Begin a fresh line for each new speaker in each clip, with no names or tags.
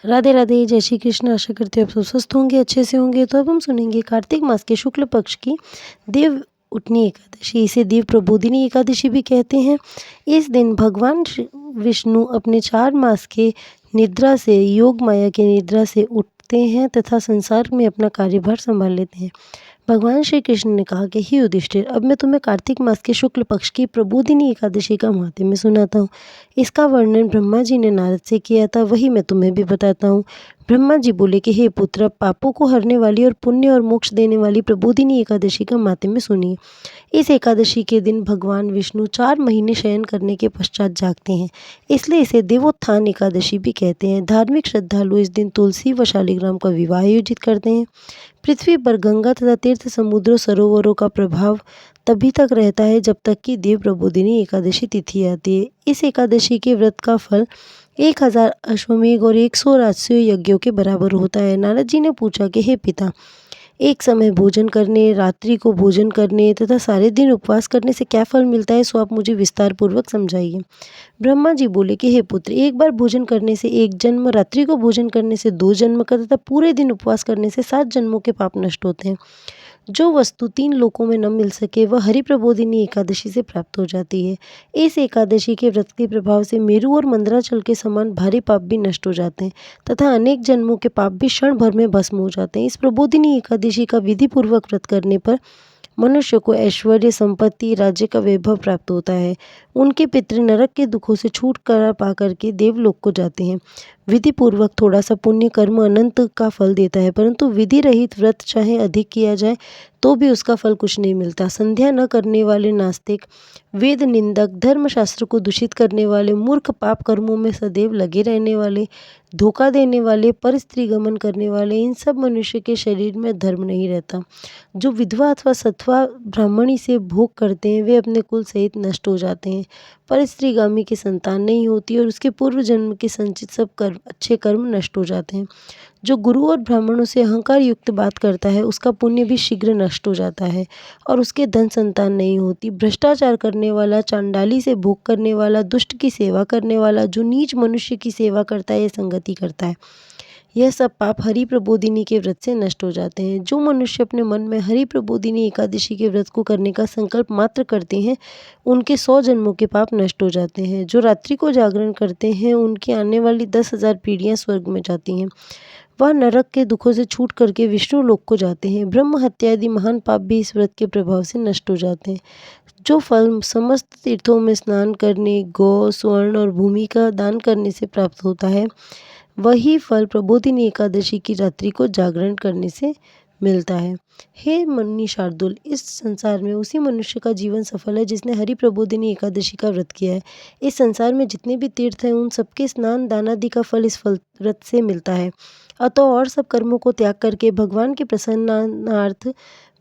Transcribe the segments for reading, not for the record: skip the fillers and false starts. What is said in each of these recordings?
राधे राधे, जय श्री कृष्ण। आशा करते हो आप सब स्वस्थ होंगे, अच्छे से होंगे। तो अब हम सुनेंगे कार्तिक मास के शुक्ल पक्ष की देव उठनी एकादशी। इसे देव प्रबोधिनी एकादशी भी कहते हैं। इस दिन भगवान विष्णु अपने 4 मास के निद्रा से, योग माया के निद्रा से उठते हैं तथा संसार में अपना कार्यभार संभाल लेते हैं। भगवान श्री कृष्ण ने कहा कि हे युधिष्ठिर, अब मैं तुम्हें कार्तिक मास के शुक्ल पक्ष की प्रबोधिनी एकादशी का महात्म्य सुनाता हूँ। इसका वर्णन ब्रह्मा जी ने नारद से किया था, वही मैं तुम्हें भी बताता हूँ। ब्रह्मा जी बोले कि हे पुत्र, पापों को हरने वाली और पुण्य और मोक्ष देने वाली प्रबोधिनी एकादशी का महात्म्य सुनिए। इस एकादशी के दिन भगवान विष्णु 4 महीने शयन करने के पश्चात जागते हैं, इसलिए इसे देवोत्थान एकादशी भी कहते हैं। धार्मिक श्रद्धालु इस दिन तुलसी व शालिग्राम का विवाह आयोजित करते हैं। पृथ्वी पर गंगा तथा तीर्थ समुद्रों सरोवरों का प्रभाव तभी तक रहता है जब तक कि देव प्रबोधिनी एकादशी तिथि आती है। इस एकादशी के व्रत का फल 1000 अश्वमेघ और 100 राजसूय यज्ञों के बराबर होता है। नारद जी ने पूछा कि हे पिता, एक समय भोजन करने, रात्रि को भोजन करने तथा सारे दिन उपवास करने से क्या फल मिलता है, सो आप मुझे विस्तार पूर्वक समझाइए। ब्रह्मा जी बोले कि हे पुत्र, एक बार भोजन करने से 1 जन्म, रात्रि को भोजन करने से 2 जन्म का तथा पूरे दिन उपवास करने से 7 जन्मों के पाप नष्ट होते हैं। जो वस्तु 3 लोकों में न मिल सके वह हरि प्रबोधिनी एकादशी से प्राप्त हो जाती है। इस एकादशी के व्रत के प्रभाव से मेरु और मंदराचल के समान भारी पाप भी नष्ट हो जाते हैं तथा अनेक जन्मों के पाप भी क्षण भर में भस्म हो जाते हैं। इस प्रबोधिनी एकादशी का विधि पूर्वक व्रत करने पर मनुष्य को ऐश्वर्य, संपत्ति, राज्य का वैभव प्राप्त होता है। उनके पितृ नरक के दुखों से छुटकारा पाकर के देवलोक को जाते हैं। विधि पूर्वक थोड़ा सा पुण्य कर्म अनंत का फल देता है, परंतु विधि रहित व्रत चाहे अधिक किया जाए तो भी उसका फल कुछ नहीं मिलता। संध्या न करने वाले नास्तिक, वेद निंदक, धर्मशास्त्र को दूषित करने वाले, मूर्ख, पाप कर्मों में सदैव लगे रहने वाले, धोखा देने वाले, पर स्त्री गमन करने वाले, इन सब मनुष्य के शरीर में धर्म नहीं रहता। जो विधवा अथवा सत्वा ब्राह्मणी से भोग करते हैं वे अपने कुल सहित नष्ट हो जाते हैं। पर स्त्रीगामी की संतान नहीं होती और उसके पूर्व जन्म के संचित सब कर्म, अच्छे कर्म नष्ट हो जाते हैं। जो गुरु और ब्राह्मणों से अहंकार युक्त बात करता है उसका पुण्य भी शीघ्र नष्ट हो जाता है और उसके धन संतान नहीं होती। भ्रष्टाचार करने वाला, चांडाली से भोग करने वाला, दुष्ट की सेवा करने वाला, जो नीच मनुष्य की सेवा करता है या संगति करता है, यह सब पाप हरि प्रबोधिनी के व्रत से नष्ट हो जाते हैं। जो मनुष्य अपने मन में हरि प्रबोधिनी एकादशी के व्रत को करने का संकल्प मात्र करते हैं उनके 100 जन्मों के पाप नष्ट हो जाते हैं। जो रात्रि को जागरण करते हैं उनकी आने वाली 10,000 पीढ़ियां स्वर्ग में जाती हैं। वह नरक के दुखों से छूट करके विष्णु लोक को जाते हैं। ब्रह्म हत्या आदि महान पाप भी इस व्रत के प्रभाव से नष्ट हो जाते हैं। जो फल समस्त तीर्थों में स्नान करने, गौ, स्वर्ण और भूमि का दान करने से प्राप्त होता है, वही फल प्रबोधिनी एकादशी की रात्रि को जागरण करने से मिलता है। हे मुनि शार्दुल, इस संसार में उसी मनुष्य का जीवन सफल है जिसने हरि प्रबोधिनी एकादशी का व्रत किया है। इस संसार में जितने भी तीर्थ हैं उन सबके स्नान दान आदि का फल इस फल व्रत से मिलता है। अतः और सब कर्मों को त्याग करके भगवान के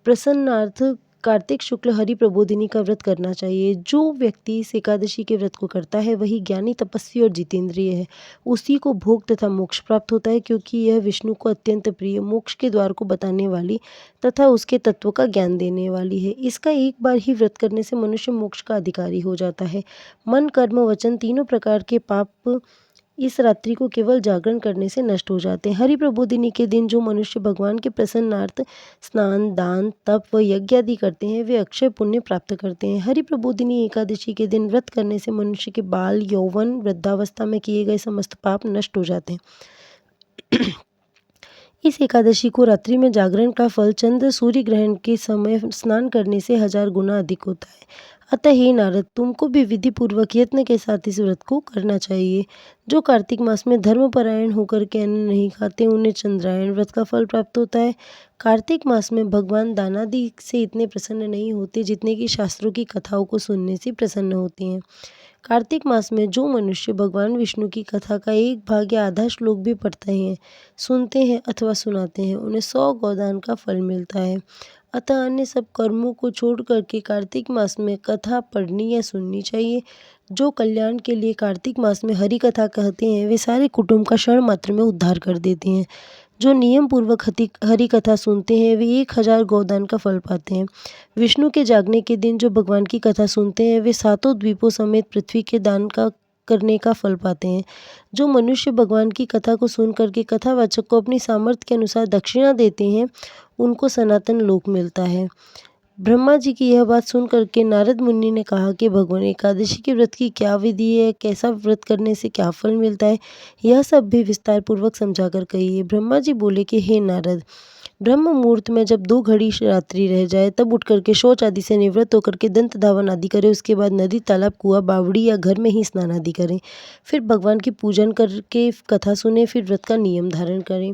प्रसन्नार्थ कार्तिक शुक्ल हरि प्रबोधिनी का व्रत करना चाहिए। जो व्यक्ति इस एकादशी के व्रत को करता है वही ज्ञानी, तपस्वी और जितेंद्रिय है। उसी को भोग तथा मोक्ष प्राप्त होता है, क्योंकि यह विष्णु को अत्यंत प्रिय, मोक्ष के द्वार को बताने वाली तथा उसके तत्व का ज्ञान देने वाली है। इसका एक बार ही व्रत करने से मनुष्य मोक्ष का अधिकारी हो जाता है। मन, कर्म, वचन तीनों प्रकार के पाप इस रात्रि को केवल जागरण करने से नष्ट हो जाते हैं। हरि प्रबोधिनी के दिन जो मनुष्य भगवान के प्रसन्नार्थ स्नान, दान, तप व यज्ञ आदि करते हैं वे अक्षय पुण्य प्राप्त करते हैं। हरि प्रबोधिनी एकादशी के दिन व्रत करने से मनुष्य के बाल, यौवन, वृद्धावस्था में किए गए समस्त पाप नष्ट हो जाते हैं। इस एकादशी को रात्रि में जागरण का फल चंद्र सूर्य ग्रहण के समय स्नान करने से 1000 गुना अधिक होता है। अतः हे नारद, तुमको भी विधि पूर्वक यत्न के साथ इस व्रत को करना चाहिए। जो कार्तिक मास में धर्मपरायण होकर के अन्न नहीं खाते उन्हें चंद्रायण व्रत का फल प्राप्त होता है। कार्तिक मास में भगवान दानादि से इतने प्रसन्न नहीं होते जितने कि शास्त्रों की कथाओं को सुनने से प्रसन्न होते हैं। कार्तिक मास में जो मनुष्य भगवान विष्णु की कथा का 1 भाग या आधा श्लोक भी पढ़ते हैं, सुनते हैं अथवा सुनाते हैं, उन्हें 100 गोदान का फल मिलता है। अतः अन्य सब कर्मों को छोड़ करके कार्तिक मास में कथा पढ़नी या सुननी चाहिए। जो कल्याण के लिए कार्तिक मास में हरि कथा कहते हैं वे सारे कुटुंब का क्षण मात्र में उद्धार कर देते हैं। जो नियम पूर्वक हरि कथा सुनते हैं वे 1000 गोदान का फल पाते हैं। विष्णु के जागने के दिन जो भगवान की कथा सुनते हैं वे 7 द्वीपों समेत पृथ्वी के दान का करने का फल पाते हैं। जो मनुष्य भगवान की कथा को सुन करके कथावाचक को अपनी सामर्थ्य के अनुसार दक्षिणा देते हैं, उनको सनातन लोक मिलता है। ब्रह्मा जी की यह बात सुन करके नारद मुनि ने कहा कि भगवान, एकादशी के व्रत की क्या विधि है, कैसा व्रत करने से क्या फल मिलता है, यह सब भी विस्तार पूर्वक समझाकर कहिए। ब्रह्मा जी बोले कि हे नारद, ब्रह्म मुहूर्त में जब 2 घड़ी रात्रि रह जाए तब उठ करके शौच आदि से निवृत्त होकर के दंत धावन आदि करें। उसके बाद नदी, तालाब, कुआं, बावड़ी या घर में ही स्नान आदि करें। फिर भगवान की पूजन करके कथा सुने, फिर व्रत का नियम धारण करें।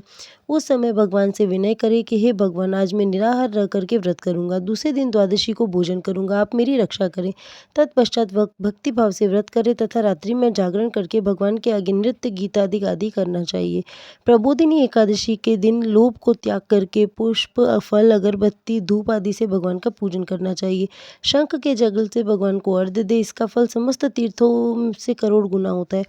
उस समय भगवान से विनय करें कि हे भगवान, आज मैं निराहार रह करके व्रत करूंगा। दूसरे दिन द्वादशी को भोजन करूंगा, आप मेरी रक्षा करें। तत्पश्चात भक्ति भाव से व्रत करें तथा रात्रि में जागरण करके भगवान के आगे नृत्य, गीत आदि करना चाहिए। प्रबोधिनी एकादशी के दिन लोभ को त्याग करके पुष्प, फल, अगरबत्ती, धूप आदि से भगवान का पूजन करना चाहिए। शंख के जगल से भगवान को अर्घ्य दे, इसका फल समस्त तीर्थों से करोड़ गुना होता है।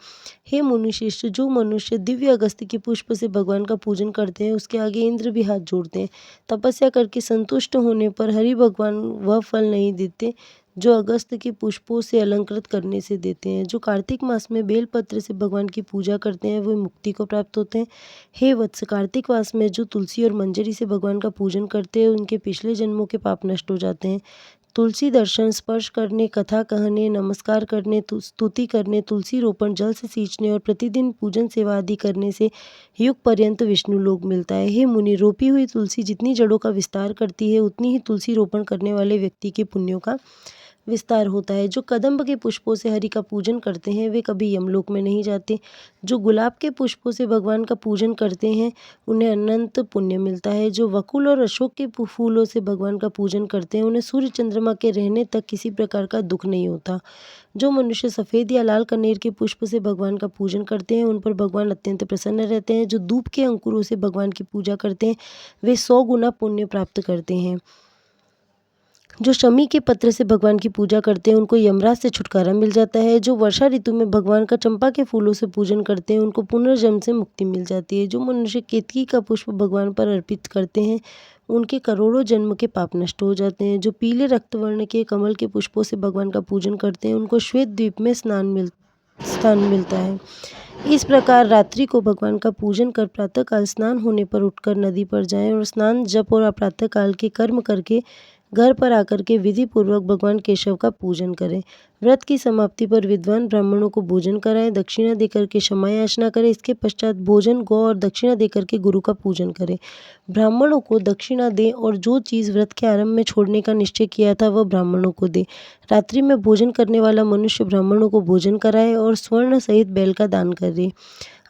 हे मुनिश्रेष्ठ, जो मनुष्य दिव्य अगस्त्य के पुष्प से भगवान का पूजन करते हैं, उसके आगे इंद्र भी हाथ जोड़ते हैं। तपस्या करके संतुष्ट होने पर हरि भगवान वह फल नहीं देते जो अगस्त्य के पुष्पों से अलंकृत करने से देते हैं। जो कार्तिक मास में बेलपत्र से भगवान की पूजा करते हैं, वे मुक्ति को प्राप्त होते हैं। हे वत्स, कार्तिक मास में जो तुलसी और मंजरी से भगवान का पूजन करते हैं, उनके पिछले जन्मों के पाप नष्ट हो जाते हैं। तुलसी दर्शन, स्पर्श करने, कथा कहने, नमस्कार करने, स्तुति करने, तुलसी रोपण, जल से सींचने और प्रतिदिन पूजन सेवा आदि करने से युग पर्यंत विष्णु लोक मिलता है। हे मुनि, रोपी हुई तुलसी जितनी जड़ों का विस्तार करती है, उतनी ही तुलसी रोपण करने वाले व्यक्ति के पुण्यों का विस्तार होता है। जो कदम्ब के पुष्पों से हरि का पूजन करते हैं, वे कभी यमलोक में नहीं जाते। जो गुलाब के पुष्पों से भगवान का पूजन करते हैं, उन्हें अनंत पुण्य मिलता है। जो वकुल और अशोक के फूलों से भगवान का पूजन करते हैं, उन्हें सूर्य चंद्रमा के रहने तक किसी प्रकार का दुख नहीं होता। जो मनुष्य सफ़ेद या लाल कनेर के पुष्प से भगवान का पूजन करते हैं, उन पर भगवान अत्यंत प्रसन्न रहते हैं। जो धूप के अंकुरों से भगवान की पूजा करते हैं, वे 100 गुना पुण्य प्राप्त करते हैं। जो शमी के पत्र से भगवान की पूजा करते हैं, उनको यमराज से छुटकारा मिल जाता है। जो वर्षा ऋतु में भगवान का चंपा के फूलों से पूजन करते हैं, उनको पुनर्जन्म से मुक्ति मिल जाती है। जो मनुष्य केतकी का पुष्प भगवान पर अर्पित करते हैं, उनके करोड़ों जन्म के पाप नष्ट हो जाते हैं। जो पीले रक्तवर्ण के कमल के पुष्पों से भगवान का पूजन करते हैं, उनको श्वेत द्वीप में स्थान मिलता है। इस प्रकार रात्रि को भगवान का पूजन कर प्रातःकाल स्नान होने पर उठकर नदी पर जाएं और स्नान, जप और प्रातःकाल के कर्म करके घर पर आकर के विधि पूर्वक भगवान केशव का पूजन करें। व्रत की समाप्ति पर विद्वान ब्राह्मणों को भोजन कराएं, दक्षिणा देकर के क्षमा याचना करें। इसके पश्चात भोजन, गौ और दक्षिणा देकर के गुरु का पूजन करें। ब्राह्मणों को दक्षिणा दें और जो चीज़ व्रत के आरंभ में छोड़ने का निश्चय किया था, वह ब्राह्मणों को दे। रात्रि में भोजन करने वाला मनुष्य ब्राह्मणों को भोजन कराए और स्वर्ण सहित बैल का दान करे।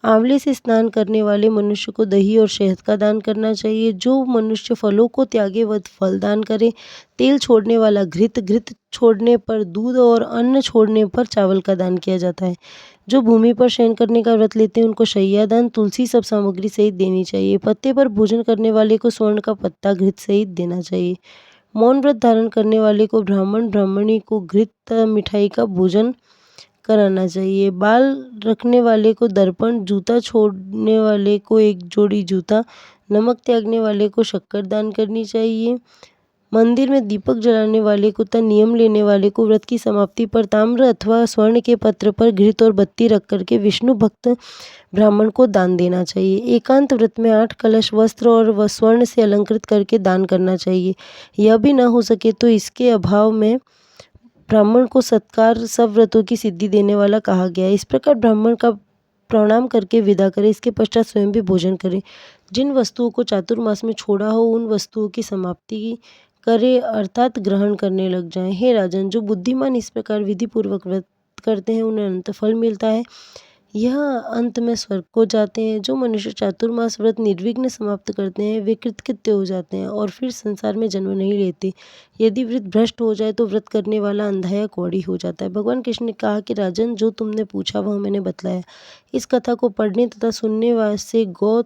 आंवले से स्नान करने वाले मनुष्य को दही और शहद का दान करना चाहिए। जो मनुष्य फलों को त्यागे वह फल दान करे। तेल छोड़ने वाला घृत, घृत छोड़ने पर दूध और अन्न छोड़ने पर चावल का दान किया जाता है। जो भूमि पर शयन करने का व्रत लेते हैं, उनको शैया दान, तुलसी सब सामग्री सहित देनी चाहिए। पत्ते पर भोजन करने वाले को स्वर्ण का पत्ता घृत सहित देना चाहिए। मौन व्रत धारण करने वाले को ब्राह्मण ब्राह्मणी को घृत मिठाई का भोजन कराना चाहिए। बाल रखने वाले को दर्पण, जूता छोड़ने वाले को 1 जोड़ी जूता, नमक त्यागने वाले को शक्कर दान करनी चाहिए। मंदिर में दीपक जलाने वाले को तथा नियम लेने वाले को व्रत की समाप्ति पर ताम्र अथवा स्वर्ण के पत्र पर घृत और बत्ती रख करके विष्णु भक्त ब्राह्मण को दान देना चाहिए। एकांत व्रत में 8 कलश वस्त्र और स्वर्ण से अलंकृत करके दान करना चाहिए। यह भी न हो सके तो इसके अभाव में ब्राह्मण को सत्कार सब व्रतों की सिद्धि देने वाला कहा गया है। इस प्रकार ब्राह्मण का प्रणाम करके विदा करें। इसके पश्चात स्वयं भी भोजन करें। जिन वस्तुओं को चातुर्मास में छोड़ा हो, उन वस्तुओं की समाप्ति करें, अर्थात ग्रहण करने लग जाएं। हे राजन, जो बुद्धिमान इस प्रकार विधि पूर्वक व्रत करते हैं, उन्हें अनंत फल मिलता है। यह अंत में स्वर्ग को जाते हैं। जो मनुष्य चातुर्मास व्रत निर्विघ्न समाप्त करते हैं, वे कृतकृत्य हो जाते हैं और फिर संसार में जन्म नहीं लेते। यदि व्रत भ्रष्ट हो जाए तो व्रत करने वाला अंधा या कौड़ी हो जाता है। भगवान कृष्ण ने कहा कि राजन, जो तुमने पूछा वह मैंने बतलाया। इस कथा को पढ़ने तथा सुनने से गौ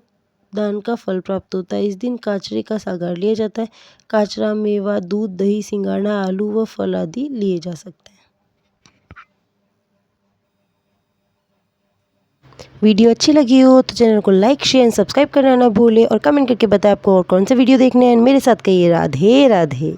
दान का फल प्राप्त होता है। इस दिन काचरे का सागार लिया जाता है। काचरा, मेवा, दूध, दही, सिंगाड़ा, आलू व फल आदि लिए जा सकते हैं। वीडियो अच्छी लगी हो तो चैनल को लाइक, शेयर एंड सब्सक्राइब करना ना भूलें और कमेंट करके बताएं आपको और कौन से वीडियो देखने हैं। मेरे साथ कहिए राधे राधे।